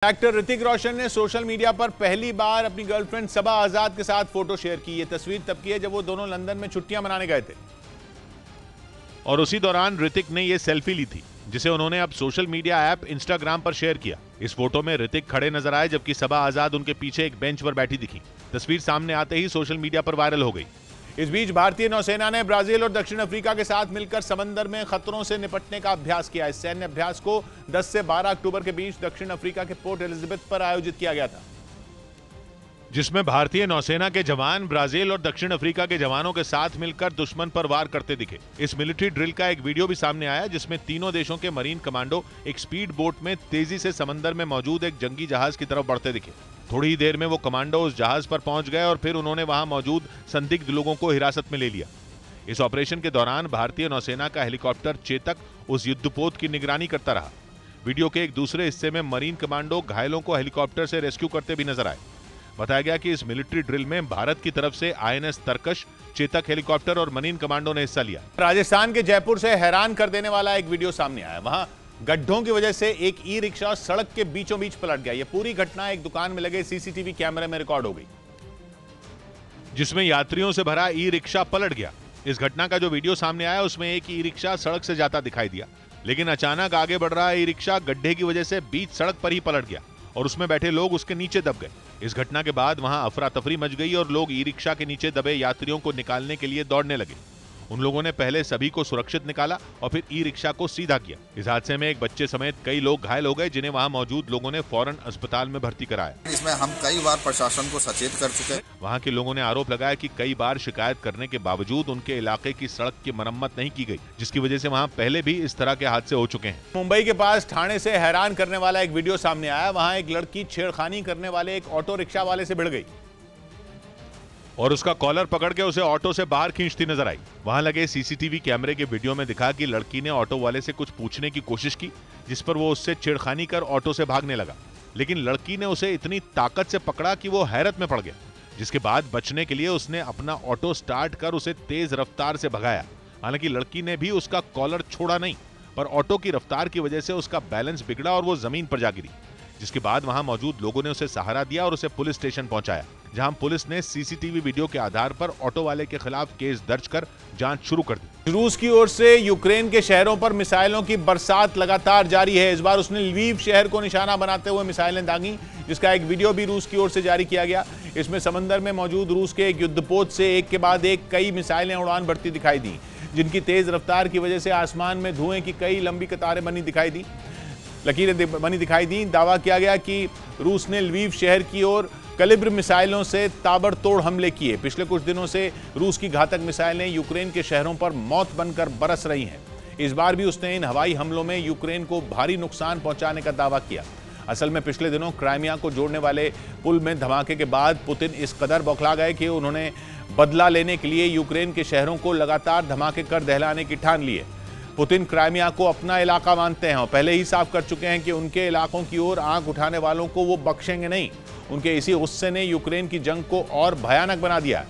Actor Hrithik Roshan ने social media पर पहली बार अपनी गर्लफ्रेंड सबा आजाद के साथ फोटो शेयर की। ये तस्वीर तब की है जब वो दोनों लंदन में छुट्टियां मनाने गए थे और उसी दौरान ऋतिक ने ये सेल्फी ली थी, जिसे उन्होंने अब सोशल मीडिया ऐप इंस्टाग्राम पर शेयर किया। इस फोटो में ऋतिक खड़े नजर आए जबकि सबा आजाद उनके पीछे एक बेंच पर बैठी दिखी। तस्वीर सामने आते ही सोशल मीडिया पर वायरल हो गई। इस बीच भारतीय नौसेना ने ब्राजील और दक्षिण अफ्रीका के साथ मिलकर समंदर में खतरों से निपटने का अभ्यास किया। इस सैन्य अभ्यास को 10 से 12 अक्टूबर के बीच दक्षिण अफ्रीका के पोर्ट एलिजाबेथ पर आयोजित किया गया था, जिसमें भारतीय नौसेना के जवान ब्राजील और दक्षिण अफ्रीका के जवानों के साथ मिलकर दुश्मन पर वार करते दिखे। इस मिलिट्री ड्रिल का एक वीडियो भी सामने आया जिसमें तीनों देशों के मरीन कमांडो एक स्पीड बोट में तेजी से समंदर में मौजूद एक जंगी जहाज की तरफ बढ़ते दिखे। थोड़ी ही देर में वो कमांडो उस जहाज पर पहुंच गए और फिर उन्होंने वहां मौजूद संदिग्ध लोगों को हिरासत में ले लिया। इस ऑपरेशन के दौरान भारतीय नौसेना का हेलीकॉप्टर चेतक उस युद्धपोत की निगरानी करता रहा। वीडियो के एक दूसरे हिस्से में मरीन कमांडो घायलों को हेलीकॉप्टर से रेस्क्यू करते भी नजर आए। बताया गया कि इस मिलिट्री ड्रिल में भारत की तरफ से INS तरकश, चेतक हेलीकॉप्टर और मरीन कमांडो ने हिस्सा लिया। राजस्थान के जयपुर से हैरान कर देने वाला एक वीडियो सामने आया। वहां गड्ढों की वजह से एक ई रिक्शा सड़क के बीचों बीच पलट गया। यह पूरी घटना एक दुकान में लगे CCTV कैमरे में रिकॉर्ड हो गई, जिसमें यात्रियों से भरा ई रिक्शा पलट गया। इस घटना का जो वीडियो सामने आया उसमें एक ई रिक्शा सड़क से जाता दिखाई दिया, लेकिन अचानक आगे बढ़ रहा ई रिक्शा गड्ढे की वजह से बीच सड़क पर ही पलट गया और उसमें बैठे लोग उसके नीचे दब गए। इस घटना के बाद वहां अफरा तफरी मच गई और लोग ई रिक्शा के नीचे दबे यात्रियों को निकालने के लिए दौड़ने लगे। उन लोगों ने पहले सभी को सुरक्षित निकाला और फिर ई रिक्शा को सीधा किया। इस हादसे में एक बच्चे समेत कई लोग घायल हो गए, जिन्हें वहां मौजूद लोगों ने फौरन अस्पताल में भर्ती कराया। इसमें हम कई बार प्रशासन को सचेत कर चुके हैं। वहां के लोगों ने आरोप लगाया कि कई बार शिकायत करने के बावजूद उनके इलाके की सड़क की मरम्मत नहीं की गई, जिसकी वजह से वहां पहले भी इस तरह के हादसे हो चुके हैं। मुंबई के पास ठाणे से हैरान करने वाला एक वीडियो सामने आया। वहां एक लड़की छेड़खानी करने वाले एक ऑटो रिक्शा वाले से भिड़ गई और उसका कॉलर पकड़ के उसे ऑटो से बाहर खींचती नजर आई। वहां लगे CCTV कैमरे के वीडियो में दिखा कि लड़की ने ऑटो वाले से कुछ पूछने की कोशिश की, जिस पर वो उससे छेड़खानी कर ऑटो से भागने लगा, लेकिन लड़की ने उसे इतनी ताकत से पकड़ा कि वो हैरत में पड़ गया। जिसके बाद बचने के लिए उसने अपना ऑटो स्टार्ट कर उसे तेज रफ्तार से भगाया। हालांकि लड़की ने भी उसका कॉलर छोड़ा नहीं, पर ऑटो की रफ्तार की वजह से उसका बैलेंस बिगड़ा और वो जमीन पर जा गिरी। जिसके बाद वहां मौजूद लोगों ने उसे सहारा दिया और उसे पुलिस स्टेशन पहुंचाया, जहां पुलिस ने CCTV वीडियो के आधार पर ऑटो वाले के खिलाफ केस दर्ज कर जांच शुरू कर दी। रूस की ओर से यूक्रेन के शहरों पर मिसाइलों की बरसात लगातार जारी है। इस बार उसने लवीव शहर को निशाना बनाते हुए मिसाइलें दागी, जिसका एक वीडियो भी रूस की ओर से जारी किया गया। इसमें समंदर में मौजूद रूस के एक युद्धपोत से एक के बाद एक कई मिसाइलें उड़ान भरती दिखाई दी, जिनकी तेज रफ्तार की वजह से आसमान में धुएं की कई लंबी कतारें बनी दिखाई दी। दावा किया गया कि रूस ने लवीव शहर की ओर कलिब्र मिसाइलों से ताबड़तोड़ हमले किए। पिछले कुछ दिनों से रूस की घातक मिसाइलें यूक्रेन के शहरों पर मौत बनकर बरस रही हैं। इस बार भी उसने इन हवाई हमलों में यूक्रेन को भारी नुकसान पहुंचाने का दावा किया। असल में पिछले दिनों क्राइमिया को जोड़ने वाले पुल में धमाके के बाद पुतिन इस कदर बौखला गए कि उन्होंने बदला लेने के लिए यूक्रेन के शहरों को लगातार धमाके कर दहलाने की ठान ली है। पुतिन क्राइमिया को अपना इलाका मानते हैं और पहले ही साफ कर चुके हैं कि उनके इलाकों की ओर आंख उठाने वालों को वो बख्शेंगे नहीं। उनके इसी गुस्से ने यूक्रेन की जंग को और भयानक बना दिया।